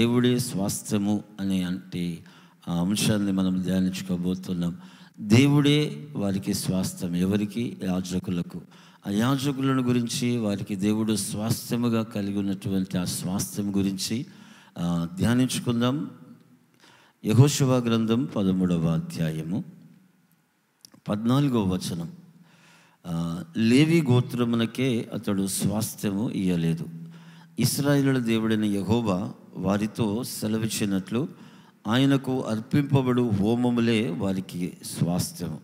దేవుడే స్వాస్థ్యము అని అంటే ఆ అంశాన్ని మనం ధ్యానించుకోబోతున్నాం. దేవుడే వారికి స్వాస్థ్యం. ఎవరికి? యాజకులకు. ఆ యాజకులను గురించి వారికి దేవుడు స్వాస్థ్యముగా కలిగి ఉన్నటువంటి ఆ స్వాస్థ్యం గురించి ధ్యానించుకుందాం. యెహోషువ గ్రంథం 13వ అధ్యాయము 14వ వచనం. లేవి గోత్రమునకే అతడు స్వాస్థ్యము ఇయ్యలేదు. ఇశ్రాయేలుల దేవుడైన యెహోవా వారితో సెలవిచ్చినట్లు ఆయనకు అర్పింపబడు హోమములే వారికి స్వాస్థ్యము.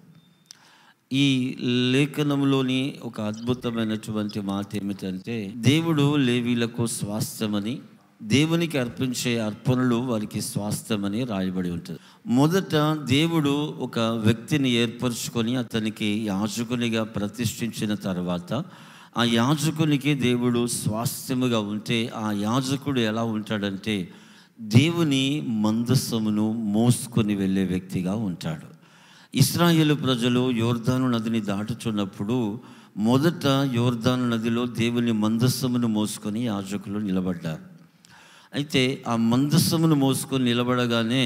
ఈ లేఖనంలోని ఒక అద్భుతమైనటువంటి మాట ఏమిటంటే, దేవుడు లేవీలకు స్వాస్థ్యమని, దేవునికి అర్పించే అర్పణలు వారికి స్వాస్థ్యమని రాయబడి ఉంటుంది. మొదట దేవుడు ఒక వ్యక్తిని ఏర్పరచుకొని అతనికి యాజకునిగా ప్రతిష్ఠించిన తర్వాత ఆ యాజకునికి దేవుడు స్వాస్థ్యముగా ఉంటే, ఆ యాజకుడు ఎలా ఉంటాడంటే దేవుని మందసమును మోసుకొని వెళ్ళే వ్యక్తిగా ఉంటాడు. ఇశ్రాయేలు ప్రజలు యోర్దాను నదిని దాటుచున్నప్పుడు మొదట యోర్దాను నదిలో దేవుని మందసమును మోసుకొని యాజకులు నిలబడ్డారు. అయితే ఆ మందసమును మోసుకొని నిలబడగానే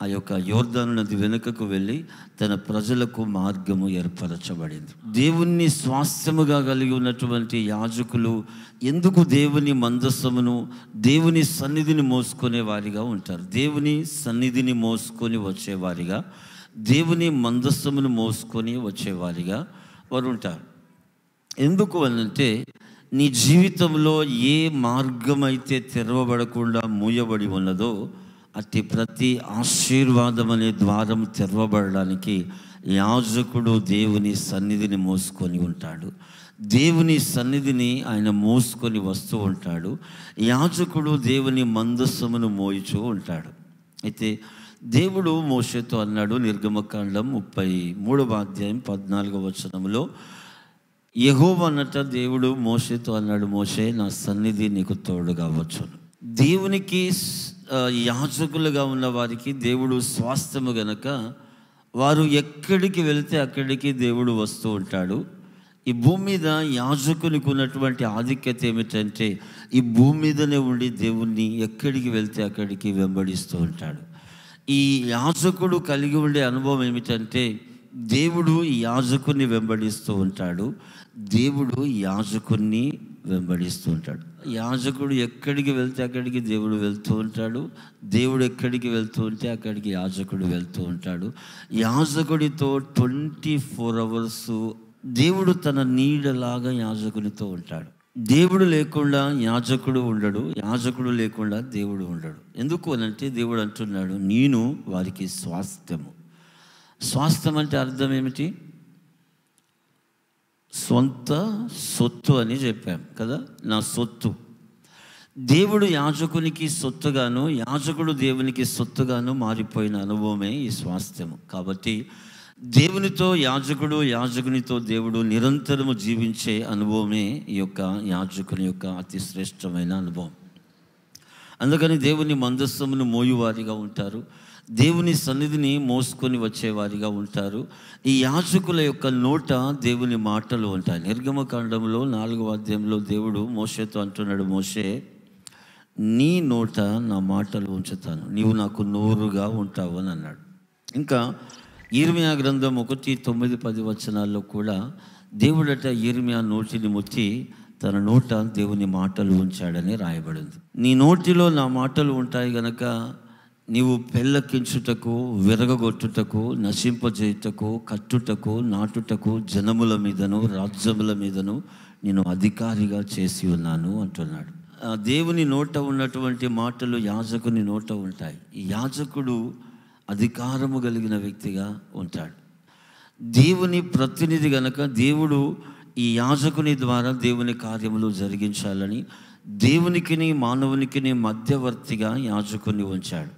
ఆ యొక్క యోర్దాను నది వెనుకకు వెళ్ళి తన ప్రజలకు మార్గము ఏర్పరచబడింది. దేవుని స్వాస్థ్యముగా కలిగి ఉన్నటువంటి యాజకులు ఎందుకు దేవుని మందసమును, దేవుని సన్నిధిని మోసుకునే వారిగా ఉంటారు. దేవుని సన్నిధిని మోసుకొని వచ్చేవారిగా, దేవుని మందసమును మోసుకొని వచ్చేవారిగా వారు ఉంటారు. ఎందుకు అనంటే, నీ జీవితంలో ఏ మార్గం అయితే తెరవబడకుండా మూయబడి ఉన్నదో అట్టి ప్రతి ఆశీర్వాదం అనే ద్వారం తెరవబడడానికి యాజకుడు దేవుని సన్నిధిని మోసుకొని ఉంటాడు. దేవుని సన్నిధిని ఆయన మోసుకొని వస్తూ ఉంటాడు. యాజకుడు దేవుని మందసమును మోయిచూ ఉంటాడు. అయితే దేవుడు మోషేతో అన్నాడు, నిర్గమకాండం 33వ అధ్యాయం 14వ వచనంలో, యెహోవా అన్నట దేవుడు మోషేతో అన్నాడు, మోషే, నా సన్నిధి నీకు తోడుగా వచ్చును. దేవునికి యాజకులుగా ఉన్న వారికి దేవుడు స్వాస్థ్యము గనక వారు ఎక్కడికి వెళితే అక్కడికి దేవుడు వస్తూ ఉంటాడు. ఈ భూమి మీద యాజకునికి ఉన్నటువంటి ఆధిక్యత ఏమిటంటే, ఈ భూమి మీదనే ఉండి దేవుణ్ణి ఎక్కడికి వెళ్తే అక్కడికి వెంబడిస్తూ ఉంటాడు. ఈ యాజకుడు కలిగి ఉండే అనుభవం ఏమిటంటే, దేవుడు ఈ యాజకుని వెంబడిస్తూ ఉంటాడు, దేవుడు యాజకుని వెంబడిస్తూ ఉంటాడు. యాజకుడు ఎక్కడికి వెళ్తే అక్కడికి దేవుడు వెళ్తూ ఉంటాడు, దేవుడు ఎక్కడికి వెళ్తూ ఉంటే అక్కడికి యాజకుడు వెళ్తూ ఉంటాడు. యాజకుడితో 24 hours దేవుడు తన నీడలాగా యాజకునితో ఉంటాడు. దేవుడు లేకుండా యాజకుడు ఉండడు, యాజకుడు లేకుండా దేవుడు ఉండడు. ఎందుకు అనంటే, దేవుడు అంటున్నాడు, నేను వారికి స్వాస్థ్యము. స్వాస్థ్యం అంటే అర్థం ఏమిటి? సొంత సొత్తు అని చెప్పాం కదా, నా సొత్తు. దేవుడు యాజకునికి సొత్తుగాను, యాజకుడు దేవునికి సొత్తుగాను మారిపోయిన అనుభవమే ఈ స్వాస్థ్యము. కాబట్టి దేవునితో యాజకుడు, యాజకునితో దేవుడు నిరంతరము జీవించే అనుభవమే ఈ యొక్క యాజకుని యొక్క అతి శ్రేష్టమైన అనుభవం. అందుకని దేవుని మందస్సమును మోయువారిగా ఉంటారు, దేవుని సన్నిధిని మోసుకొని వచ్చేవారిగా ఉంటారు. ఈ యాజకుల యొక్క నోట దేవుని మాటలు ఉంటాయి. నిర్గమకాండంలో 4వ అధ్యాయంలో దేవుడు మోషేతో అంటున్నాడు, మోషే, నీ నోట నా మాటలు ఉంచుతాను, నీవు నాకు నోరుగా ఉంటావు అని అన్నాడు. ఇంకా యిర్మీయా గ్రంథం 1:9-10 వచనాల్లో కూడా దేవుడట యిర్మీయా నోటిని ముట్టి తన నోట దేవుని మాటలు ఉంచాడని రాయబడింది. నీ నోటిలో నా మాటలు ఉంటాయి గనక నీవు పెళ్ళకించుటకు, విరగగొట్టుటకు, నశింపజేయుటకు, కట్టుటకు, నాటుటకు, జనముల మీదను రాజ్యముల మీదను నేను అధికారిగా చేసి ఉన్నాను అంటున్నాడు. దేవుని నోట ఉన్నటువంటి మాటలు యాజకుని నోట ఉంటాయి. ఈ యాజకుడు అధికారము కలిగిన వ్యక్తిగా ఉంటాడు, దేవుని ప్రతినిధి గనక దేవుడు ఈ యాజకుని ద్వారా దేవుని కార్యములు జరిగించాలని దేవునికిని మానవునికిని మధ్యవర్తిగా యాజకుని ఉంచాడు.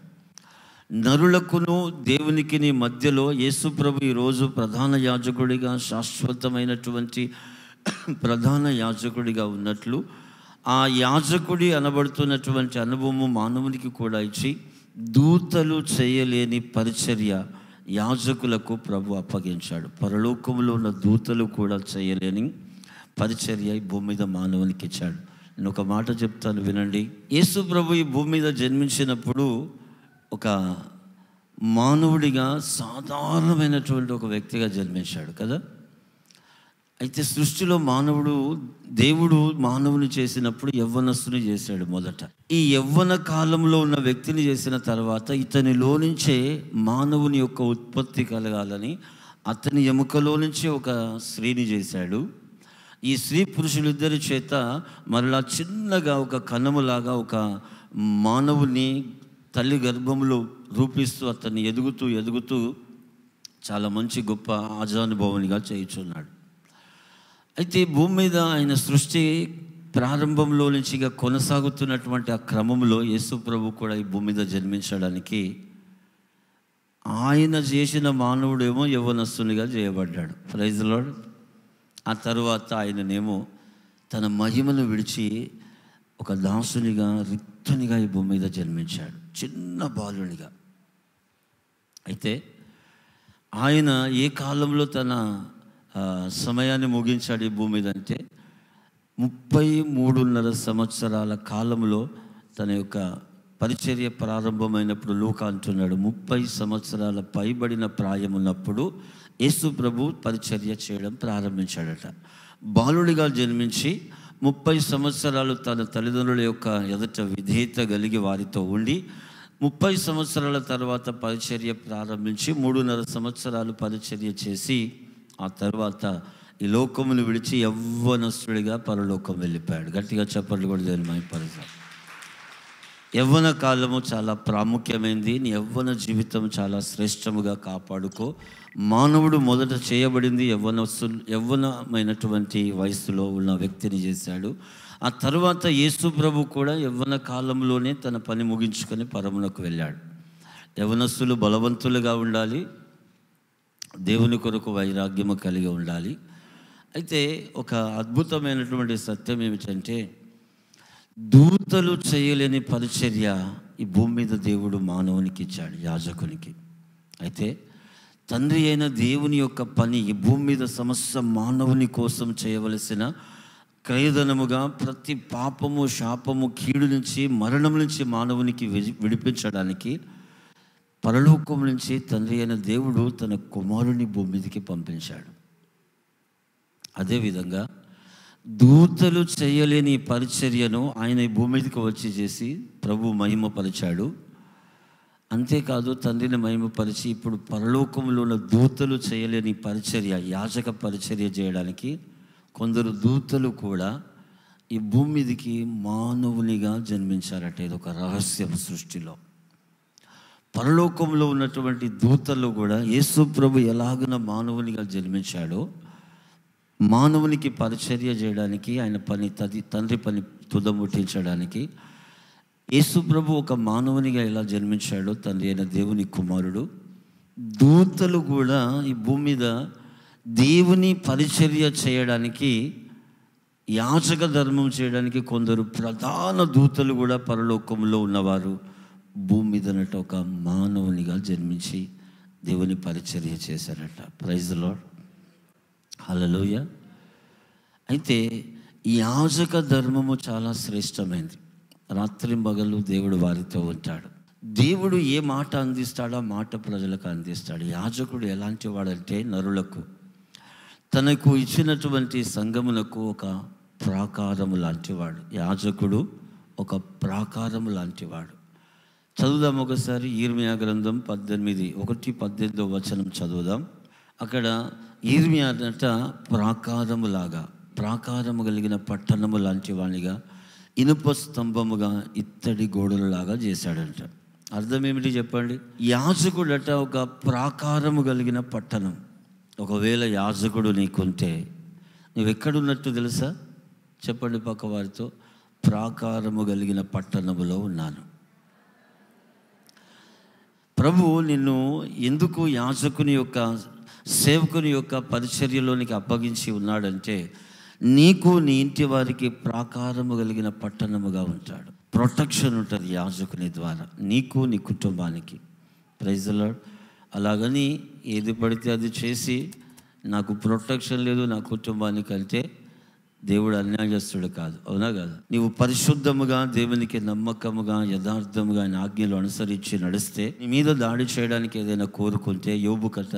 నరులకును దేవునికిని మధ్యలో యేసుప్రభు ఈరోజు ప్రధాన యాజకుడిగా, శాశ్వతమైనటువంటి ప్రధాన యాజకుడిగా ఉన్నట్లు ఆ యాజకుడి అనబడుతున్నటువంటి అనుభవము మానవునికి కూడా ఇచ్చి దూతలు చేయలేని పరిచర్య యాజకులకు ప్రభు అప్పగించాడు. పరలోకములో ఉన్న దూతలు కూడా చేయలేని పరిచర్య ఈ భూమి మీద మానవునికి ఇచ్చాడు. నేను ఒక మాట చెప్తాను, వినండి. యేసు ప్రభు ఈ భూమి మీద జన్మించినప్పుడు ఒక మానవుడిగా సాధారణమైనటువంటి ఒక వ్యక్తిగా జన్మించాడు కదా. అయితే సృష్టిలో దేవుడు మానవుని చేసినప్పుడు యవ్వనస్తుని చేశాడు మొదట. ఈ యవ్వన కాలంలో ఉన్న వ్యక్తిని చేసిన తర్వాత ఇతనిలో నుంచే మానవుని యొక్క ఉత్పత్తి కలగాలని అతని ఎముకలో నుంచి ఒక స్త్రీని చేశాడు. ఈ స్త్రీ పురుషులిద్దరి చేత మరలా చిన్నగా ఒక కణములాగా ఒక మానవుని తల్లి గర్భంలో రూపిస్తూ అతన్ని ఎదుగుతూ చాలా మంచి గొప్ప ఆజానుభావునిగా చేయుచున్నాడు. అయితే భూమి మీద ఆయన సృష్టి ప్రారంభంలో నుంచి కొనసాగుతున్నటువంటి ఆ క్రమంలో యేసు ప్రభు కూడా ఈ భూమి మీద జన్మించడానికి ఆయన చేసిన మానవుడేమో యవ్వనస్తునిగా చేయబడ్డాడు. Praise Lord. ఆ తరువాత ఆయననేమో తన మహిమను విడిచి ఒక దాసునిగా రిక్తునిగా ఈ భూమి మీద జన్మించాడు, చిన్న బాలునిగా. అయితే ఆయన ఏ కాలంలో తన సమయాన్ని ముగించాడు ఈ భూమి మీద అంటే 33.5 సంవత్సరాల కాలంలో తన యొక్క పరిచర్య ప్రారంభమైనప్పుడు లూకా అంటున్నాడు, 30 సంవత్సరాల పైబడిన ప్రాయం ఉన్నప్పుడు యేసు ప్రభు పరిచర్య చేయడం ప్రారంభించాడట. బాలుడిగా జన్మించి 30 సంవత్సరాలు తన తల్లిదండ్రుల యొక్క ఎదుట విధేయత కలిగి వారితో ఉండి 30 సంవత్సరాల తర్వాత పరిచర్య ప్రారంభించి 3.5 సంవత్సరాలు పరిచర్య చేసి ఆ తర్వాత ఈ లోకమును విడిచి యవ్వనస్తుడిగా పరలోకం వెళ్ళిపోయాడు. గట్టిగా చెప్పండి కూడా దేవుని మహిమపరుద్దాం. యవ్వన కాలము చాలా ప్రాముఖ్యమైనది. నీ యవ్వన జీవితం చాలా శ్రేష్టముగా కాపాడుకో. మానవుడు మొదట చేయబడింది యవ్వనమైనటువంటి వయస్సులో ఉన్న వ్యక్తిని చేశాడు. ఆ తర్వాత యేసు ప్రభు కూడా యవ్వన కాలంలోనే తన పని ముగించుకొని పరమునకు వెళ్ళాడు. యవ్వనస్తులు బలవంతులుగా ఉండాలి, దేవుని కొరకు వైరాగ్యము కలిగి ఉండాలి. అయితే ఒక అద్భుతమైనటువంటి సత్యం ఏమిటంటే దూతలు చేయలేని పరిచర్య ఈ భూమి మీద దేవుడు మానవునికి ఇచ్చాడు, యాజకునికి. అయితే తండ్రి అయిన దేవుని యొక్క పని ఈ భూమి మీద సమస్త మానవుని కోసం చేయవలసిన క్రయధనముగా ప్రతి పాపము, శాపము, కీడు నుంచి, మరణం నుంచి మానవునికి విడిపించడానికి పరలోకం నుంచి తండ్రి అయిన దేవుడు తన కుమారుని భూమి మీదకి పంపించాడు. అదేవిధంగా దూతలు చేయలేని పరిచర్యను ఆయన ఈ భూమి మీదకి వచ్చి చేసి ప్రభు మహిమపరిచాడు. అంతేకాదు తండ్రిని మహిమపరిచి ఇప్పుడు పరలోకంలో ఉన్న దూతలు చేయలేని పరిచర్య, యాజక పరిచర్య చేయడానికి కొందరు దూతలు కూడా ఈ భూమి మీదకి మానవునిగా జన్మించారట. ఇది ఒక రహస్యం సృష్టిలో. పరలోకంలో ఉన్నటువంటి దూతలు కూడా యేసు ప్రభు ఎలాగున మానవునిగా జన్మించాడో మానవునికి పరిచర్య చేయడానికి, ఆయన పని తండ్రి పని తుదముట్టించడానికి యేసు ప్రభు ఒక మానవునిగా ఎలా జన్మించాడో తండ్రి అయిన దేవుని కుమారుడు, దూతలు కూడా ఈ భూమి మీద దేవుని పరిచర్య చేయడానికి, యాజక ధర్మం చేయడానికి కొందరు ప్రధాన దూతలు కూడా పరలోకంలో ఉన్నవారు భూమి మీదనట ఒక మానవునిగా జన్మించి దేవుని పరిచర్య చేశారట. Praise the Lord. హల్లెలూయ. అయితే ఈ యాజక ధర్మము చాలా శ్రేష్టమైనది. రాత్రింబగలు దేవుడు వారితో ఉంటాడు. దేవుడు ఏ మాట అందిస్తాడో ఆ మాట ప్రజలకు అందిస్తాడు. యాజకుడు ఎలాంటి వాడంటే నరులకు, తనకు ఇచ్చినటువంటి సంఘమునకు ఒక ప్రాకారము లాంటివాడు. యాజకుడు ఒక ప్రాకారము లాంటివాడు. చదువుదాం ఒకసారి ఇర్మియా గ్రంథం 18:18 వచనం చదువుదాం. అక్కడ ఇర్మియా అన్నట ప్రాకారము కలిగిన పట్టణము లాంటి వాణిగా, ఇనుప స్తంభముగా, ఇత్తడి గోడలలాగా చేశాడంట. అర్థం ఏమిటి చెప్పండి? యాజకుడట ఒక ప్రాకారము కలిగిన పట్టణం. ఒకవేళ యాజకుడు నీకుంటే నువ్వెక్కడున్నట్టు తెలుసా? చెప్పండి పక్క వారితో. ప్రాకారము కలిగిన పట్టణములో ఉన్నాను. ప్రభువు నిన్ను ఎందుకు యాజకుని యొక్క, సేవకుని యొక్క పరిచర్యలోనికి అప్పగించి ఉన్నాడంటే నీకు, నీ ఇంటి వారికి ప్రాకారము కలిగిన పట్టణముగా ఉంటాడు. ప్రొటెక్షన్ ఉంటుంది యాజకుని ద్వారా నీకు, నీ కుటుంబానికి. Praise the Lord. అలాగని ఏది పడితే అది చేసి నాకు ప్రొటెక్షన్ లేదు నా కుటుంబానికి అంటే దేవుడు అన్యాయస్తుడు కాదు, అవునా కాదు? నీవు పరిశుద్ధముగా, దేవునికి నమ్మకముగా, యథార్థముగా ఆయన ఆజ్ఞలు అనుసరించి నడిస్తే నీ మీద దాడి చేయడానికి ఏదైనా కోరుకుంటే యోబు కథ,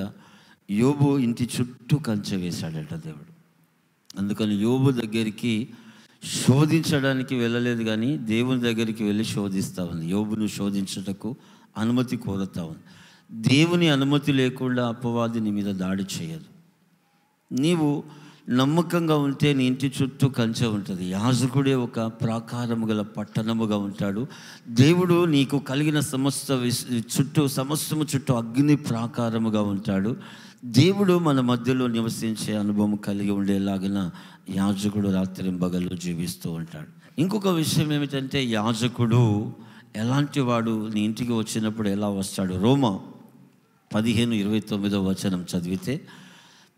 యోబు ఇంటి చుట్టూ కంచె వేశాడట దేవుడు. అందుకని యోబు దగ్గరికి శోధించడానికి వెళ్ళలేదు, కానీ దేవుని దగ్గరికి వెళ్ళి శోధిస్తూ ఉంది. యోబును శోధించటకు అనుమతి కోరుతా ఉంది. దేవుని అనుమతి లేకుండా అపవాది నీ మీద దాడి చేయదు. నీవు నమ్మకంగా ఉంటే నీ ఇంటి చుట్టూ కంచె ఉంటుంది. యాజకుడే ఒక ప్రాకారము గల పట్టణముగా ఉంటాడు. దేవుడు నీకు కలిగిన సమస్తము చుట్టూ అగ్ని ప్రాకారముగా ఉంటాడు. దేవుడు మన మధ్యలో నివసించే అనుభవం కలిగి ఉండేలాగిన యాజకుడు రాత్రింబగళ్ళు జీవిస్తూ ఉంటాడు. ఇంకొక విషయం ఏమిటంటే, యాజకుడు ఎలాంటి వాడు, నీ ఇంటికి వచ్చినప్పుడు ఎలా వస్తాడు? రోమా 15:29 చదివితే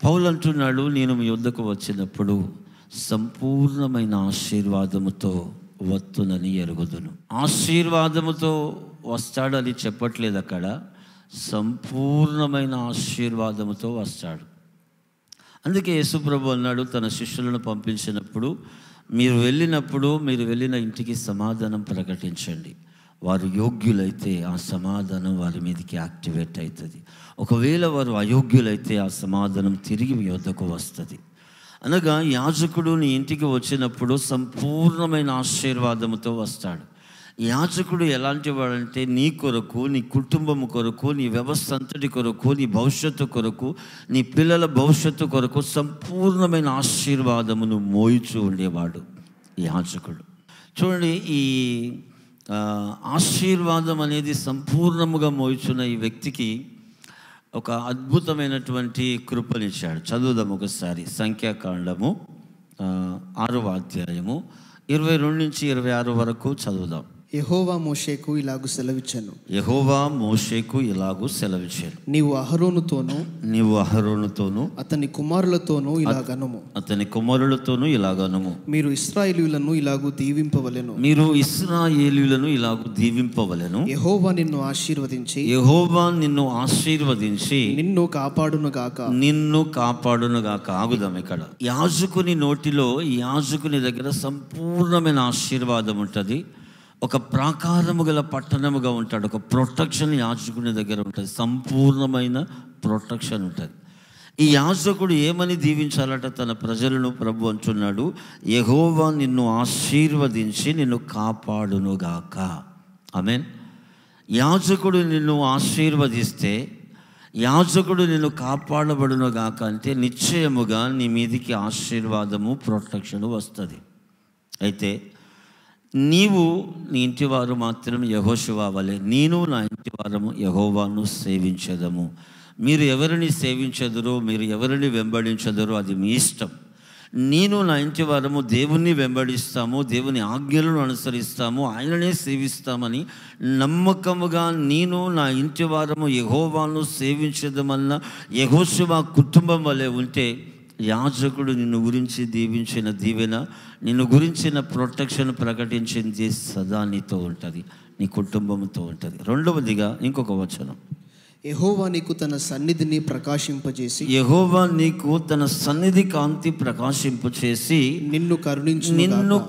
పౌలు అంటున్నాడు, నేను మీ యొద్దకు వచ్చినప్పుడు సంపూర్ణమైన ఆశీర్వాదముతో వత్తునని ఎరుగుదును. ఆశీర్వాదముతో వస్తాడని చెప్పట్లేదు అక్కడ, సంపూర్ణమైన ఆశీర్వాదముతో వస్తాడు. అందుకే యేసుప్రభు అన్నాడు తన శిష్యులను పంపించినప్పుడు, మీరు వెళ్ళిన ఇంటికి సమాధానం ప్రకటించండి. వారు యోగ్యులైతే ఆ సమాధానం వారి మీదకి యాక్టివేట్ అవుతుంది. ఒకవేళ వారు అయోగ్యులైతే ఆ సమాధానం తిరిగి మీ వద్దకు వస్తుంది. అనగా యాజకుడు నీ ఇంటికి వచ్చినప్పుడు సంపూర్ణమైన ఆశీర్వాదముతో వస్తాడు. యాజకుడు ఎలాంటి వాడంటే, నీ కొరకు, నీ కుటుంబం కొరకు, నీ వ్యవస్థ అంతటి కొరకు, నీ భవిష్యత్తు కొరకు, నీ పిల్లల భవిష్యత్తు కొరకు సంపూర్ణమైన ఆశీర్వాదమును మోయిచూ ఉండేవాడు యాజకుడు. చూడండి, ఈ ఆశీర్వాదం అనేది సంపూర్ణముగా మోయిచున్న ఈ వ్యక్తికి ఒక అద్భుతమైనటువంటి కృపనిచ్చాడు. చదువుదాం ఒకసారి. సంఖ్యాకాండము 6వ అధ్యాయము 22-26 వరకు చదువుదాం. యెహోవా మోషేకు ఇలాగు సెలవిచ్చెను. నీవు అహరోనుతోను అతని కుమారులతోనూ ఇలాగనుము. మీరు ఇశ్రాయేలీయులను ఇలాగు దీవింపవలెను. యెహోవా నిన్ను ఆశీర్వదించి నిన్ను కాపాడునుగాక. ఆగుదాం ఇక్కడ. యాజకుని నోటిలో, యాజకుని దగ్గర సంపూర్ణమైన ఆశీర్వాదం ఉంటుంది. ఒక ప్రాకారము గల పట్టణముగా ఉంటాడు. ఒక ప్రొటెక్షన్ యాజకుని దగ్గర ఉంటుంది. సంపూర్ణమైన ప్రొటెక్షన్ ఉంటుంది. ఈ యాజకుడు ఏమని దీవించాలట తన ప్రజలను? ప్రభు అంటున్నాడు, యెహోవా నిన్ను ఆశీర్వదించి నిన్ను కాపాడునుగాక. ఆమేన్. యాజకుడు నిన్ను ఆశీర్వదిస్తే, యాజకుడు నిన్ను కాపాడబడునుగాక అంటే నిశ్చయముగా నీ మీదికి ఆశీర్వాదము, ప్రొటెక్షన్ వస్తుంది. అయితే నీవు, నీ ఇంటివారు మాత్రం యెహోషువ వలె, నేను నా ఇంటివారము యెహోవాను సేవించెదము. మీరు ఎవరిని సేవించెదరో, మీరు ఎవరిని వెంబడించెదరో అది మీ ఇష్టం. నేను నా ఇంటివారము దేవుణ్ణి వెంబడిస్తాము, దేవుని ఆజ్ఞలను అనుసరిస్తాము, ఆయననే సేవిస్తామని నమ్మకముగా నేను నా ఇంటివారము యెహోవాను సేవించెదమన్న యెహోషువ కుటుంబం వలె ఉంటే, యాజకుడు నిన్ను గురించి దీవించిన దీవెన, నిన్ను గురించిన ప్రొటెక్షన్ ప్రకటించింది సదా నీతో ఉంటుంది, నీ కుటుంబంతో ఉంటుంది. రెండవదిగా ఇంకొక వచనం, యెహోవా నీకు తన సన్నిధిని ప్రకాశింపజేసి, యెహోవా నీకు తన సన్నిధి కాంతి ప్రకాశింపచేసి నిన్ను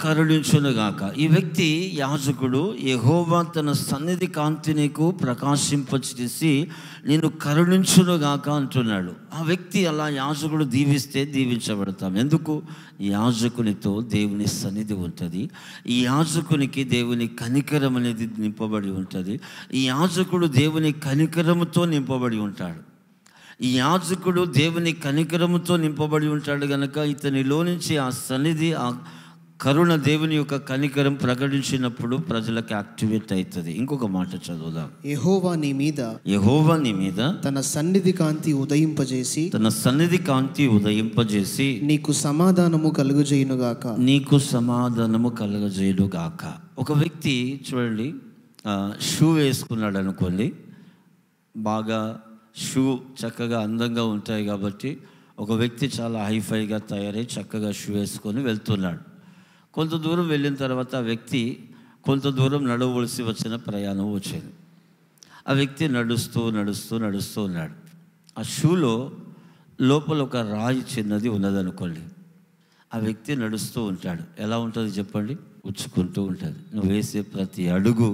కరుణించునుగాక. ఈ వ్యక్తి యాజకుడు, యెహోవా తన సన్నిధి కాంతి నీకు ప్రకాశింపచేసి నిన్ను కరుణించునుగాక అంటున్నాడు. ఆ వ్యక్తి అలా యాజకుడు దీవిస్తే దీవించబడతాం. ఎందుకు? యాజకునితో దేవుని సన్నిధి ఉంటుంది. ఈ యాజకునికి దేవుని కనికరం అనేది నింపబడి ఉంటుంది. ఈ యాజకుడు దేవుని కనికరముతో నింపబడి ఉంటాడు. ఈ యాజకుడు దేవుని కనికరముతో నింపబడి ఉంటాడు గనక ఇతనిలో నుంచి ఆ సన్నిధి, ఆ కరుణ, దేవుని యొక్క కనికరం ప్రకటించినప్పుడు ప్రజలకు యాక్టివేట్ అవుతుంది. ఇంకొక మాట చదువుదాం. యెహోవా నీ మీద తన సన్నిధి కాంతి ఉదయింపజేసి నీకు సమాధానము కలుగజేయునుగాక. ఒక వ్యక్తి చూడండి, షూ వేసుకున్నాడు అనుకోండి, బాగా షూ చక్కగా అందంగా ఉంటాయి కాబట్టి ఒక వ్యక్తి చాలా హైఫైగా తయారై చక్కగా షూ వేసుకొని వెళ్తున్నాడు. కొంత దూరం వెళ్ళిన తర్వాత ఆ వ్యక్తి కొంత దూరం నడవలసి వచ్చిన ప్రయాణం వచ్చింది. ఆ వ్యక్తి నడుస్తూ ఉన్నాడు. ఆ షూలో లోపల ఒక రాయి చిన్నది ఉన్నదనుకోండి. ఆ ఆ వ్యక్తి నడుస్తూ ఉంటాడు. ఎలా ఉంటుంది చెప్పండి? ఉచ్చుకుంటూ ఉంటుంది. నువ్వు వేసే ప్రతి అడుగు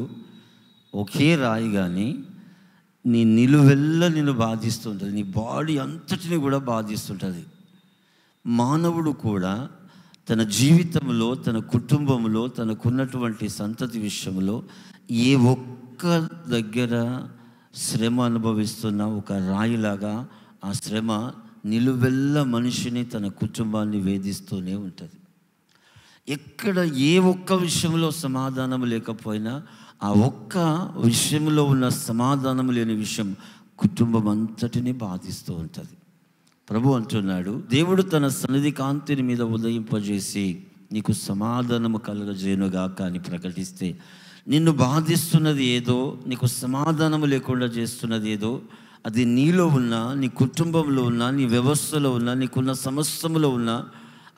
ఒకే రాయి కానీ నీ నిలువెల్ల నిన్ను బాధిస్తుంటుంది, నీ బాడీ అంతటిని కూడా బాధిస్తుంటుంది. మానవుడు కూడా తన జీవితంలో, తన కుటుంబంలో, తనకున్నటువంటి సంతతి విషయంలో ఏ ఒక్క దగ్గర శ్రమ అనుభవిస్తున్న ఒక రాయిలాగా ఆ శ్రమ నిలువెల్ల మనిషిని, తన కుటుంబాన్ని వేధిస్తూనే ఉంటుంది. ఎక్కడ ఏ ఒక్క విషయంలో సమాధానం లేకపోయినా ఆ ఒక్క విషయంలో ఉన్న సమాధానం లేని విషయం కుటుంబం అంతటిని బాధిస్తూ ఉంటుంది. ప్రభు అంటున్నాడు, దేవుడు తన సన్నిధి కాంతిని మీద ఉదయింపజేసి నీకు సమాధానము కలుగజేయునుగాక అని ప్రకటిస్తే, నిన్ను బాధిస్తున్నది ఏదో, నీకు సమాధానము లేకుండా చేస్తున్నది ఏదో, అది నీలో ఉన్నా, నీ కుటుంబంలో ఉన్నా, నీ వ్యవస్థలో ఉన్నా, నీకున్న సమస్యలో ఉన్నా,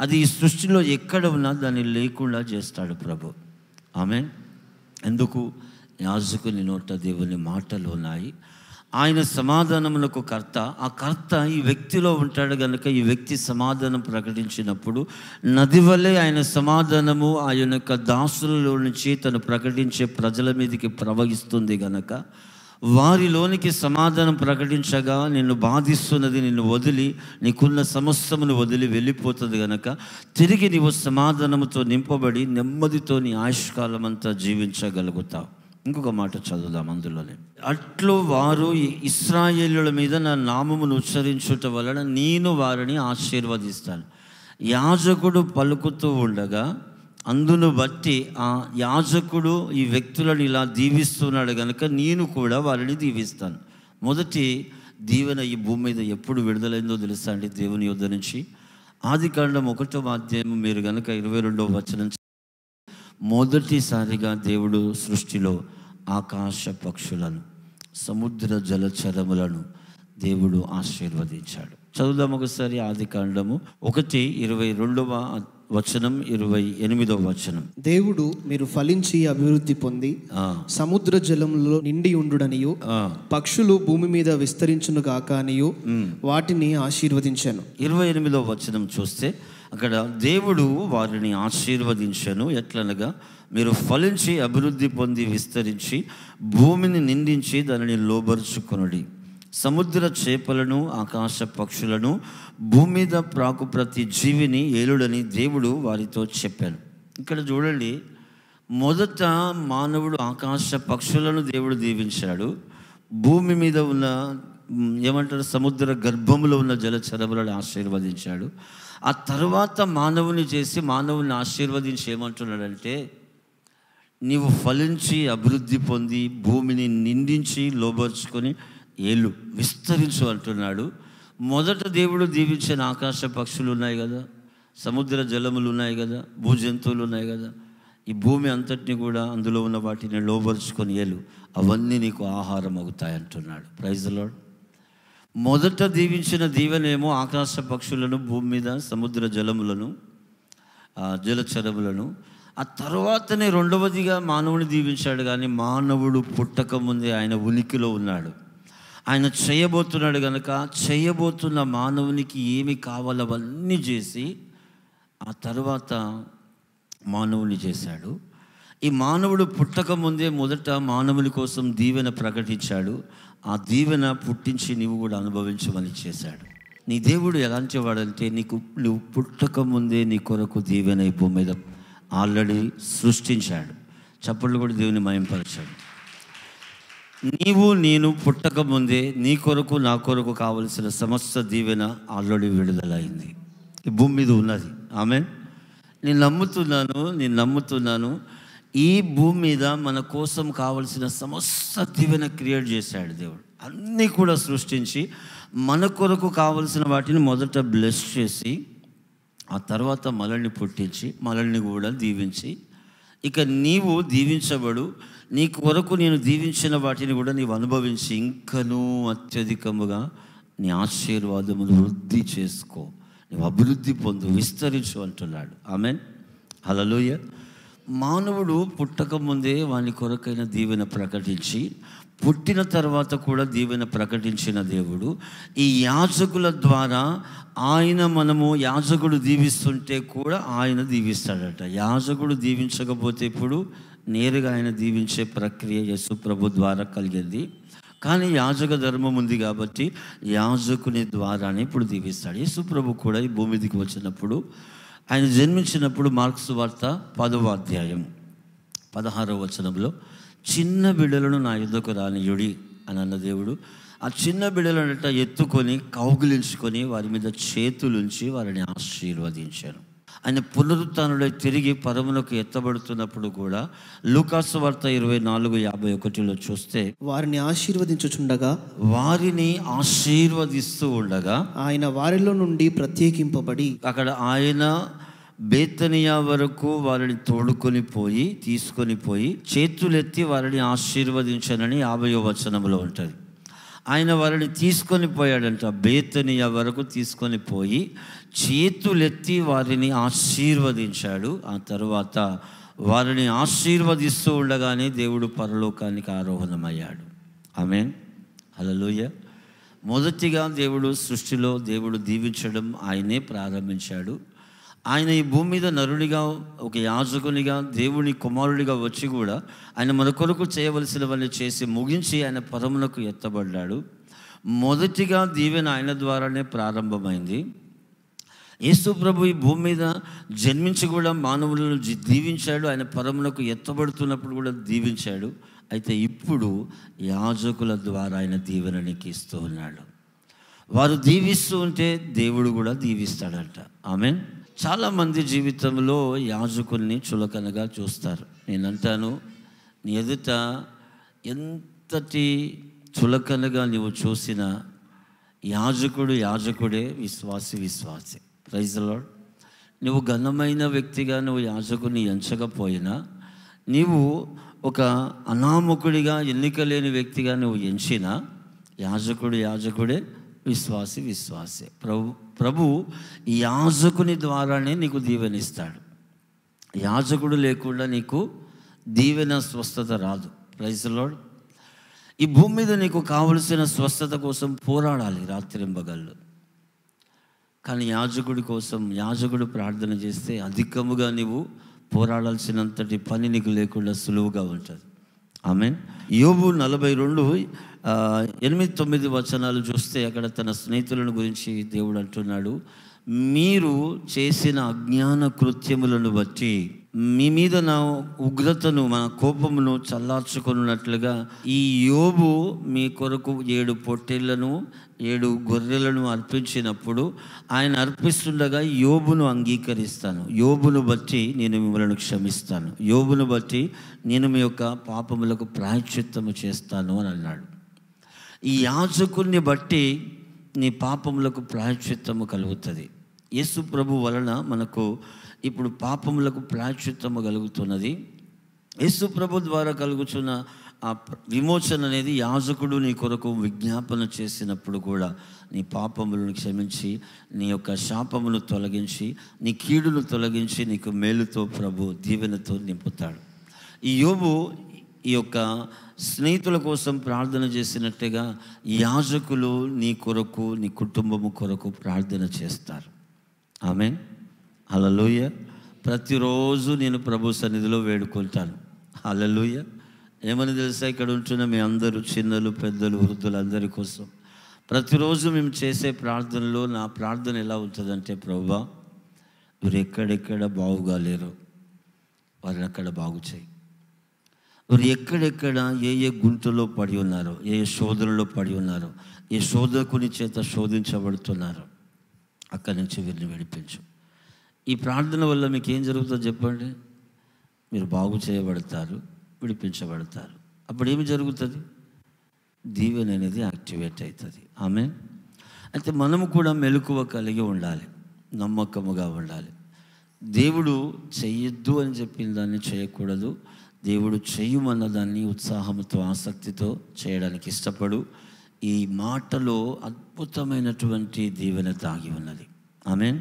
అది ఈ సృష్టిలో ఎక్కడ ఉన్నా దాన్ని లేకుండా చేస్తాడు ప్రభు. ఆమేన్. ఎందుకు? యాజకుని నోట దేవుని మాటలు ఉన్నాయి. ఆయన సమాధానమునకు కర్త. ఆ కర్త ఈ వ్యక్తిలో ఉంటాడు కనుక ఈ వ్యక్తి సమాధానం ప్రకటించినప్పుడు నది వలె ఆయన సమాధానము ఆయన యొక్క దాసులలో నుంచి తను ప్రకటించే ప్రజల మీదకి ప్రవహిస్తుంది గనక వారిలోనికి సమాధానం ప్రకటించగా నిన్ను బాధిస్తున్నది నిన్ను వదిలి, నీకున్న సమస్యను వదిలి వెళ్ళిపోతుంది గనక తిరిగి నీవు సమాధానముతో నింపబడి నెమ్మదితో నీ ఆయుష్కాలం అంతా జీవించగలుగుతావు. ఇంకొక మాట చదువుదాం అందులోనే. అట్లు వారు ఇశ్రాయేలుల మీద నా నామమును ఉచ్చరించుట వలన నేను వారిని ఆశీర్వదిస్తాను. యాజకుడు పలుకుతూ ఉండగా అందును బట్టి ఆ యాజకుడు ఈ వ్యక్తులను ఇలా దీవిస్తున్నాడు కనుక నేను కూడా వారిని దీవిస్తాను. మొదటి దీవెన ఈ భూమి మీద ఎప్పుడు విడుదలైందో తెలుసా అండి? దేవుని యొద్ద నుంచి. ఆదికాండం 1వ అధ్యాయం మీరు కనుక 22వ వచనం, మొదటిసారిగా దేవుడు సృష్టిలో ఆకాశ పక్షులను, సముద్ర జలచరములను దేవుడు ఆశీర్వదించాడు. చదువుదాం ఒకసారి. ఆదికాండము 1:22వ వచనం, 28వ వచనం. దేవుడు మీరు ఫలించి అభివృద్ధి పొంది సముద్ర జలములో నిండి ఉండుడనియు పక్షులు భూమి మీద విస్తరించును గాక అనియు వాటిని ఆశీర్వదించాను. 28వ వచనం చూస్తే అక్కడ దేవుడు వారిని ఆశీర్వదించాను. ఎట్లనగా మీరు ఫలించి అభివృద్ధి పొంది విస్తరించి భూమిని నిండించి దానిని లోబరుచుకొనుడి. సముద్ర చేపలను, ఆకాశ పక్షులను, భూమి మీద ప్రాకు ప్రతి జీవిని ఏలుడని దేవుడు వారితో చెప్పాను. ఇక్కడ చూడండి, మొదట మానవుడు ఆకాశ పక్షులను దేవుడు దీవించాడు. భూమి మీద ఉన్న ఏమంటారు సముద్ర గర్భంలో ఉన్న జలచరములను ఆశీర్వదించాడు. ఆ తర్వాత మానవుని చేసి మానవుని ఆశీర్వదించి ఏమంటున్నాడంటే, నీవు ఫలించి అభివృద్ధి పొంది భూమిని నిండించి లోబర్చుకొని ఏళ్ళు విస్తరించు అంటున్నాడు. మొదట దేవుడు దీవించిన ఆకాశ పక్షులు ఉన్నాయి కదా, సముద్ర జలములు ఉన్నాయి కదా, భూజంతువులు ఉన్నాయి కదా, ఈ భూమి అంతటిని కూడా అందులో ఉన్న వాటిని లోబరుచుకొని ఏళ్ళు, అవన్నీ నీకు ఆహారం అవుతాయి అంటున్నాడు. Praise the Lord. మొదట దీవించిన దీవెనేమో ఆకాశ పక్షులను, భూమి మీద సముద్ర జలములను, జలచరములను. ఆ తర్వాతనే రెండవదిగా మానవుని దీవించాడు. కానీ మానవుడు పుట్టక ముందే ఆయన ఉనికిలో ఉన్నాడు. ఆయన చేయబోతున్నాడు కనుక చేయబోతున్న మానవునికి ఏమి కావాలో అవన్నీ చేసి ఆ తర్వాత మానవుని చేశాడు. ఈ మానవుడు పుట్టక ముందే మొదట మానవుని కోసం దీవెన ప్రకటించాడు. ఆ దీవెన పుట్టించి నీవు కూడా అనుభవించమని చేశాడు. నీ దేవుడు ఎలాంటి వాడంటే, నువ్వు పుట్టక ముందే నీ కొరకు దీవెన ఈ భూమి మీద ఆల్రెడీ సృష్టించాడు. చప్పట్లు కూడా దేవుని మహింపరిచాడు. నేను పుట్టక ముందే నీ కొరకు నా కొరకు కావలసిన సమస్త దీవెన ఆల్రెడీ విడుదలైంది, ఈ భూమి మీద ఉన్నది. ఆమేన్. నేను నమ్ముతున్నాను ఈ భూమి మీద మన కోసం కావలసిన సమస్త దీవెన క్రియేట్ చేశాడు దేవుడు. అన్నీ కూడా సృష్టించి మన కొరకు కావలసిన వాటిని మొదట బ్లెస్ చేసి ఆ తర్వాత మనల్ని పుట్టించి మనల్ని కూడా దీవించి, ఇక నీవు దీవించబడు, నీ కొరకు నేను దీవించిన వాటిని కూడా నీవు అనుభవించి ఇంకనూ అత్యధికముగా నీ ఆశీర్వాదమును వృద్ధి చేసుకో, నువ్వు అభివృద్ధి పొందు, విస్తరించు అంటున్నాడు. ఆమేన్. హల్లెలూయా. మానవుడు పుట్టక ముందే వాని కొరకైన దీవెన ప్రకటించి, పుట్టిన తర్వాత కూడా దీవెన ప్రకటించిన దేవుడు ఈ యాజకుల ద్వారా మనము యాజకుడు దీవిస్తుంటే కూడా ఆయన దీవిస్తాడట. యాజకుడు దీవించకపోతే ఇప్పుడు నేరుగా ఆయన దీవించే ప్రక్రియ యేసు ప్రభు ద్వారా కలిగింది. కానీ యాజక ధర్మం ఉంది కాబట్టి యాజకుని ద్వారానే ఇప్పుడు దీవిస్తాడు. యేసు ప్రభు కూడా ఈ భూమి మీదకి వచ్చినప్పుడు, ఆయన జన్మించినప్పుడు మార్కు సువార్త 10వ అధ్యాయం 16వ వచనంలో, చిన్న బిడ్డలను నా యుద్ధకు రానియుడి అని అన్న దేవుడు ఆ చిన్న బిడ్డలనట ఎత్తుకొని కౌగిలించుకొని వారి మీద చేతులుంచి వారిని ఆశీర్వదించాను. ఆయన పునరుత్థానుడై తిరిగి పరమునకు ఎత్తబడుతున్నప్పుడు కూడా లూకాసు వార్త 24:51 చూస్తే, వారిని ఆశీర్వదిస్తూ ఉండగా ఆయన వారిలో నుండి ప్రత్యేకింపబడి, అక్కడ ఆయన బేతనియా వరకు వారిని తీసుకొని పోయి చేతులెత్తి వారిని ఆశీర్వదించానని 50వ వచనంలో ఉంటుంది. ఆయన వారిని తీసుకొని పోయాడంట, బేతనియా వరకు తీసుకొని పోయి చేతులెత్తి వారిని ఆశీర్వదించాడు. ఆ తర్వాత వారిని ఆశీర్వదిస్తూ ఉండగానే దేవుడు పరలోకానికి ఆరోహణమయ్యాడు. ఆమేన్, హల్లెలూయా. మొదటిగా సృష్టిలో దేవుడు దీవించడం ఆయనే ప్రారంభించాడు. ఆయన ఈ భూమి మీద నరుడిగా, ఒక యాజకునిగా, దేవుని కుమారుడిగా వచ్చి కూడా ఆయన మన కొరకు చేయవలసినవన్నీ చేసి ముగించి ఆయన పరమునకు ఎత్తబడ్డాడు. మొదటిగా దీవెన ఆయన ద్వారానే ప్రారంభమైంది. యేసు ప్రభు ఈ భూమి మీద జన్మించి కూడా మానవులను దీవించాడు. ఆయన పరమునకు ఎత్తబడుతున్నప్పుడు కూడా దీవించాడు. అయితే ఇప్పుడు యాజకుల ద్వారా ఆయన దీవెననికి ఇస్తూ ఉన్నాడు. వారు దీవిస్తూ ఉంటే దేవుడు కూడా దీవిస్తాడంట. ఆమేన్. చాలామంది జీవితంలో యాజకుల్ని చులకనగా చూస్తారు. నేనంటాను, నీ ఎదుట ఎంతటి చులకనగా నువ్వు చూసినా యాజకుడే, విశ్వాసి. Praise the Lord. నువ్వు ఘనమైన వ్యక్తిగా నువ్వు యాజకుని ఎంచకపోయినా, నీవు ఒక అనామకుడిగా, ఎన్నిక లేని వ్యక్తిగా నువ్వు ఎంచినా, యాజకుడే, విశ్వాసి. ప్రభు యాజకుని ద్వారానే నీకు దీవెనిస్తాడు. యాజకుడు లేకుండా నీకు దీవెన, స్వస్థత రాదు. Praise the Lord. ఈ భూమి మీద నీకు కావలసిన స్వస్థత కోసం పోరాడాలి రాత్రింబగళ్ళు. కానీ యాజకుడు ప్రార్థన చేస్తే అధికముగా నీవు పోరాడాల్సినంతటి పని నీకు లేకుండా సులువుగా ఉంటుంది. ఆమేన్. యోబు 42:8-9 వచనాలు చూస్తే అక్కడ తన స్నేహితులను గురించి దేవుడు అంటున్నాడు, మీరు చేసిన అజ్ఞాన కృత్యములను బట్టి మీ మీద నా ఉగ్రతను, మన కోపమును చల్లార్చుకున్నట్లుగా ఈ యోబు మీ కొరకు 7 పొట్టేళ్లను 7 గొర్రెలను అర్పించినప్పుడు ఆయన అర్పిస్తుండగా యోబును అంగీకరిస్తాను, యోబును బట్టి నేను మిమ్మల్ని క్షమిస్తాను, యోబును బట్టి నేను మీ యొక్క పాపములకు ప్రాయశ్చిత్తము చేస్తాను అని అన్నాడు. ఈ యాజకుని బట్టి నీ పాపములకు ప్రాయశ్చిత్తము కలుగుతుంది. యేసు ప్రభు వలన మనకు ఇప్పుడు పాపములకు ప్రాయశ్చిత్తము కలుగుతున్నది. యేసు ప్రభు ద్వారా కలుగుతున్న ఆ విమోచన అనేది యాజకుడు నీ కొరకు విజ్ఞాపన చేసినప్పుడు కూడా నీ పాపములను క్షమించి, నీ యొక్క శాపమును తొలగించి, నీ కీడును తొలగించి నీకు మేలుతో ప్రభు దీవెనతో నింపుతాడు. ఈ యోబు ఈ యొక్క స్నేహితుల కోసం ప్రార్థన చేసినట్టుగా యాజకులు నీ కొరకు, నీ కుటుంబము కొరకు ప్రార్థన చేస్తారు. ఆమేన్, హల్లెలూయా. ప్రతిరోజు నేను ప్రభు సన్నిధిలో వేడుకుంటాను. హల్లెలూయా. ఏమని తెలుసా, ఇక్కడ ఉంటున్న మీ అందరూ, చిన్నలు, పెద్దలు, వృద్ధులు అందరి కోసం ప్రతిరోజు మేము చేసే ప్రార్థనలో నా ప్రార్థన ఎలా ఉంటుందంటే, ప్రభువా మీరు ఎక్కడెక్కడ బాగుగా లేరో వారిని అక్కడ బాగు చేయి. వారు ఎక్కడెక్కడ ఏ గుంటలో పడి ఉన్నారో, ఏ శోధనలో పడి ఉన్నారో, ఏ శోధకుని చేత శోధించబడుతున్నారో అక్కడి నుంచి వీరిని విడిపించు. ఈ ప్రార్థన వల్ల మీకు ఏం జరుగుతుందో చెప్పండి. మీరు బాగు చేయబడతారు, విడిపించబడతారు. అప్పుడు ఏమి జరుగుతుంది? దీవెన అనేది యాక్టివేట్ అవుతుంది. ఆమేన్. అయితే మనము కూడా మెలకువ కలిగి ఉండాలి, నమ్మకముగా ఉండాలి. దేవుడు చెయ్యొద్దు అని చెప్పిన దాన్ని చేయకూడదు. దేవుడు చెయ్యమన్న దాన్ని ఉత్సాహంతో, ఆసక్తితో చేయడానికి ఇష్టపడు. ఈ మాటలో అద్భుతమైనటువంటి దీవెన దాగి ఉన్నది. ఆమేన్,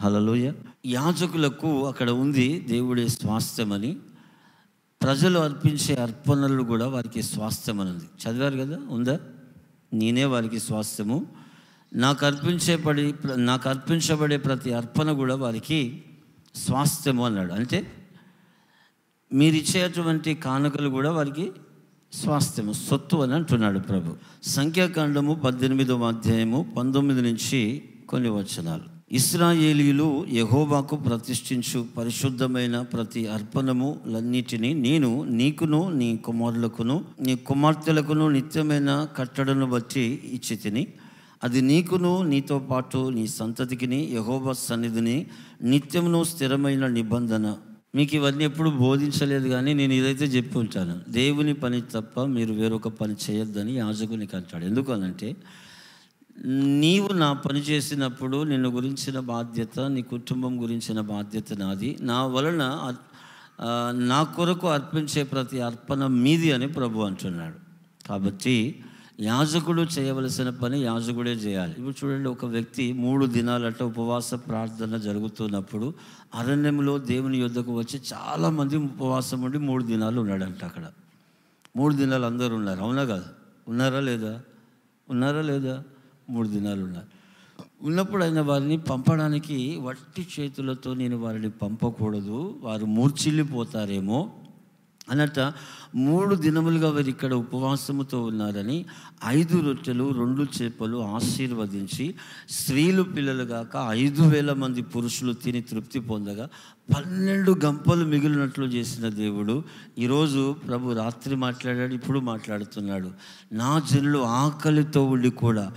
హల్లెలూయా. యాజకులకు అక్కడ ఉంది దేవుడే స్వాస్థ్యమని, ప్రజలు అర్పించే అర్పణలు కూడా వారికి స్వాస్థ్యమని ఉంది. చదివారు కదా, ఉందా? నేనే వారికి స్వాస్థ్యము, నాకు అర్పించబడే ప్రతి అర్పణ కూడా వారికి స్వాస్థ్యము అన్నాడు. అంటే మీరు ఇచ్చేటువంటి కానుకలు కూడా వారికి స్వాస్థ్యము, సొత్తు అని అంటున్నాడు ప్రభు. సంఖ్యాకాండము 18వ అధ్యాయము 19 నుంచి కొన్ని వచనాలు. ఇశ్రాయేలీయులు యెహోవాకు ప్రతిష్ఠించు పరిశుద్ధమైన ప్రతి అర్పణములన్నిటినీ నేను నీకును నీ కుమారులకును నీ కుమార్తెలకును నిత్యమైన కట్టడను బట్టి ఇచ్చి తిని, అది నీకును నీతో పాటు నీ సంతతికిని యెహోవా సన్నిధిని నిత్యమును స్థిరమైన నిబంధన. మీకు ఇవన్నీ ఎప్పుడు బోధించలేదు, కానీ నేను ఇదైతే చెప్పి ఉంటాను. దేవుని పని తప్ప మీరు వేరొక పని చేయొద్దని యాజకునికి అంటాడు. ఎందుకనంటే నీవు నా పని చేసినప్పుడు నిన్ను గురించిన బాధ్యత, నీ కుటుంబం గురించిన బాధ్యత నాది, నా వలన నా కొరకు అర్పించే ప్రతి అర్పణ మీది అని ప్రభు అంటున్నాడు. కాబట్టి యాజకుడు చేయవలసిన పని యాజకుడే చేయాలి. ఇప్పుడు చూడండి, ఒక వ్యక్తి 3 దినాలట ఉపవాస ప్రార్థన జరుగుతున్నప్పుడు అరణ్యంలో దేవుని యొద్దకు వచ్చి చాలామంది ఉపవాసం ఉండి 3 దినాలు ఉన్నాడంట. అక్కడ 3 దినాలు అందరూ ఉన్నారు, అవునా కదా? ఉన్నారా లేదా? 3 దినాలు ఉన్నారు. ఉన్నప్పుడు ఆయన వారిని పంపడానికి వట్టి చేతులతో నేను వారిని పంపకూడదు, వారు మూర్ఛిల్లిపోతారేమో అన్నట్ట 3 దినములుగా వారు ఇక్కడ ఉపవాసముతో ఉన్నారని 5 రొట్టెలు 2 చేపలు ఆశీర్వదించి స్త్రీలు పిల్లలు గాక 5,000 మంది పురుషులు తిని తృప్తి పొందగా 12 గంపలు మిగిలినట్లు చేసిన దేవుడు ఈరోజు ప్రభు రాత్రి మాట్లాడాడు, ఇప్పుడు మాట్లాడుతున్నాడు. నా జనులు ఆకలితో ఉండి కూడా,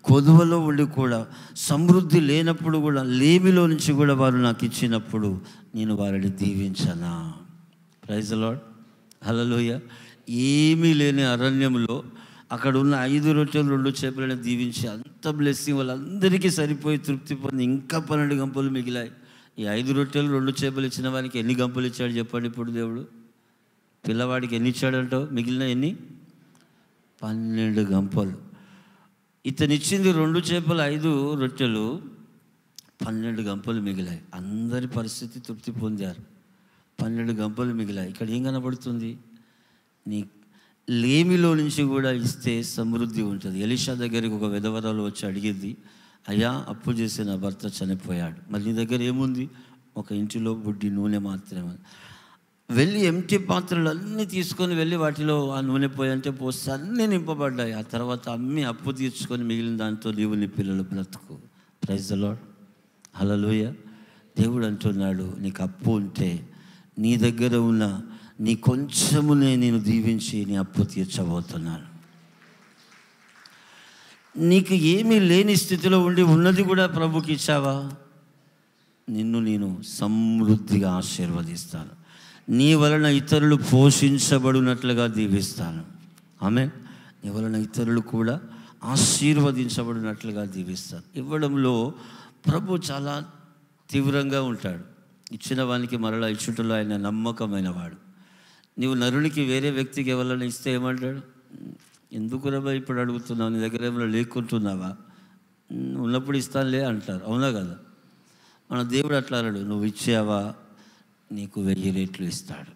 కొదువలో ఉండి కూడా, సమృద్ధి లేనప్పుడు కూడా, లేమిలో నుంచి కూడా వారు నాకు ఇచ్చినప్పుడు నేను వారిని దీవించనా? ప్రైజ్ ది లార్డ్, హల్లెలూయా. ఏమీ లేని అరణ్యంలో అక్కడ ఉన్న 5 రొట్టెలు 2 చేపలను దీవించి అంత బ్లెస్సింగ్ వాళ్ళందరికీ సరిపోయి తృప్తి పొంది ఇంకా 12 గంపలు మిగిలాయి. ఈ 5 రొట్టెలు 2 చేపలు ఇచ్చిన వారికి ఎన్ని గంపలు ఇచ్చాడు చెప్పండి? ఇప్పుడు దేవుడు పిల్లవాడికి ఎన్ని ఇచ్చాడంటో? మిగిలిన ఎన్ని? 12 గంపలు. ఇతను ఇచ్చింది 2 చేపలు 5 రొట్టెలు, 12 గంపలు మిగిలాయి. అందరి పరిస్థితి తృప్తి పొందారు, 12 గంపలు మిగిలాయి. ఇక్కడ ఏం కనబడుతుంది? నీ లేమిలో నుంచి కూడా ఇస్తే సమృద్ధి ఉంటుంది. ఎలీషా దగ్గరికి ఒక విధవరాలు వచ్చి అడిగింది, అయ్యా అప్పు చేసి నా భర్త చనిపోయాడు, మరి నీ దగ్గర ఏముంది? ఒక ఇంటిలో బుడ్డి నూనె మాత్రమే. వెళ్ళి ఎంటీ పాత్రలు అన్నీ తీసుకొని వెళ్ళి వాటిలో ఆ నూనె పోయంటే పోస్తే అన్నీ నింపబడ్డాయి. ఆ తర్వాత అమ్మి అప్పు తీర్చుకొని మిగిలిన దాంతో నీవు నీ పిల్లలు బ్రతుకు. ప్రైజ్ ది లార్డ్, హల్లెలూయా. దేవుడు అంటున్నాడు, నీకు అప్పు ఉంటే నీ దగ్గర ఉన్న నీ కొంచెమునే నేను దీవించి నీ అప్పు తీర్చబోతున్నాను. నీకు ఏమీ లేని స్థితిలో ఉండి ఉన్నది కూడా ప్రభుకి ఇచ్చావా? నిన్ను నేను సమృద్ధిగా ఆశీర్వదిస్తాను, నీ వలన ఇతరులు పోషించబడినట్లుగా దీవిస్తాను. ఆమేన్. నీ వలన ఇతరులు కూడా ఆశీర్వదించబడినట్లుగా దీవిస్తాను. ఇవ్వడంలో ప్రభు చాలా తీవ్రంగా ఉంటాడు. ఇచ్చిన వానికి మరలా ఇచ్చుటలో ఆయన నమ్మకమైన వాడు. నీవు నరునికి వేరే వ్యక్తికి ఎవరైనా ఇస్తే ఏమంటాడు? ఎందుకు రబ్బా ఇప్పుడు అడుగుతున్నావు, నీ దగ్గర ఏమైనా లేకుంటున్నావా? ఉన్నప్పుడు ఇస్తానులే అంటారు, అవునా కదా? మన దేవుడు అట్లా అన్నాడు, నువ్వు ఇచ్చావా నీకు 1000 రెట్లు ఇస్తాడు,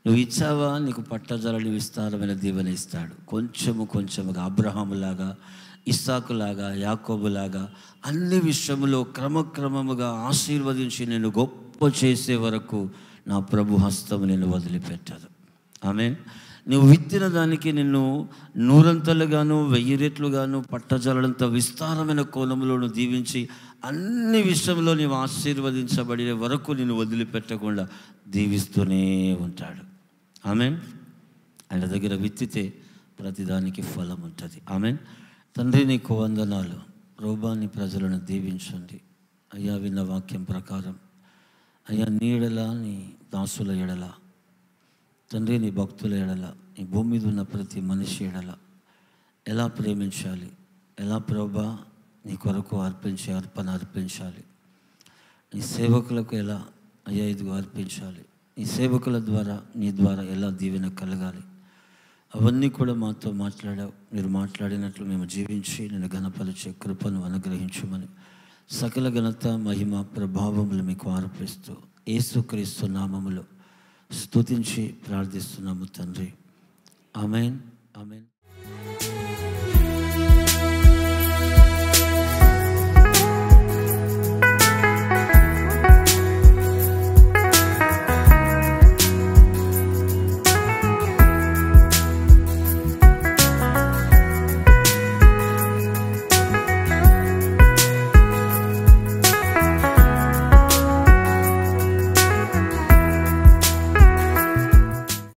నువ్వు ఇచ్చావా నీకు పట్టజాలని విస్తారమైన దీవెన ఇస్తాడు. కొంచెముగా అబ్రహాములాగా, ఇస్సాకులాగా, యాకోబులాగా అన్ని విషయంలో క్రమక్రమముగా ఆశీర్వదించి నేను గొప్ప చేసే వరకు నా ప్రభు హస్తం నేను వదిలిపెట్టదు. ఆమేన్. నువ్వు విత్తిన దానికి నిన్ను 100 1000 రెట్లుగాను పట్టజాలంత విస్తారమైన కోణంలో దీవించి అన్ని విషయంలో నీవు ఆశీర్వదించబడే వరకు నేను వదిలిపెట్టకుండా దీవిస్తూనే ఉంటాడు. ఆమేన్. ఆయన దగ్గర విత్తితే ప్రతిదానికి ఫలం ఉంటుంది. ఆమేన్. తండ్రి నీకు వందనాలు. రోబాని ప్రజలను దీవించండి అయ్యా. విన్న వాక్యం ప్రకారం అయ్యా, నీ ఎడల, నీ దాసుల ఎడల తండ్రి, నీ భక్తుల ఎడల, నీ భూమి మీద ఉన్న ప్రతి మనిషి ఎడల ఎలా ప్రేమించాలి, ఎలా ప్రభా నీ కొరకు అర్పణ అర్పించాలి, నీ సేవకులకు ఎలా అయ్యా ఇదిగో అర్పించాలి, నీ సేవకుల ద్వారా నీ ద్వారా ఎలా దీవెన కలగాలి, అవన్నీ కూడా మాతో మాట్లాడావు. మీరు మాట్లాడినట్లు మేము జీవించి నేను ఘనపరిచే కృపను అనుగ్రహించమని సకల ఘనత మహిమ ప్రభావములు మీకు ఆరోపిస్తూ యేసుక్రీస్తు నామములో స్తుతించి ప్రార్థిస్తున్నాము తండ్రి. ఆమేన్, ఆమేన్.